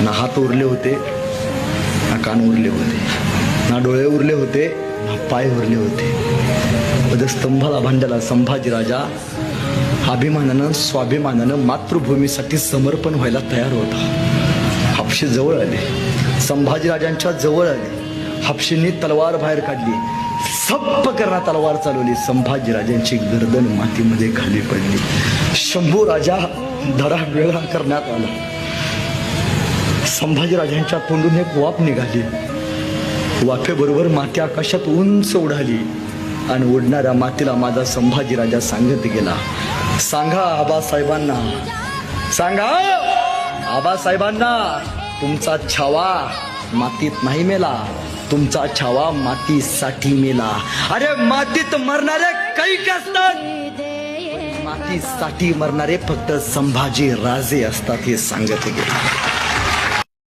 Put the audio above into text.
ना हात उरले होते, ना कान उरले होते, ना डोळे उरले होते, ना पाय उरले होते. स्तंभाला भांडला संभाजी राजा अभिमानानं स्वाभिमानानं मातृभूमीसाठी समर्पण व्हायला तयार होता. हापशे जवळ आले, संभाजीराजांच्या जवळ आले. हापशेंनी तलवार बाहेर काढली, सप्प करणा तलवार चालवली. संभाजीराजांची गर्दन मातीमध्ये खाली पडली. शंभू राजा धडा वेगळा करण्यात आला. संभाजीराजांच्या तोंडून एक वाफ निघाली. वाफेबरोबर माती आकाशात उंच उडाली आणि उडणाऱ्या मातीला माझा संभाजीराजा सांगत गेला, सांगा आबासाहेबांना, सांगा आबासाहेबांना, तुमचा छावा मातीत नाही मेला, तुमचा छावा मातीसाठी मेला. अरे मातीत मरणारे कैक असतात, मातीसाठी मरणारे फक्त संभाजी राजे असतात, हे सांगत गेले.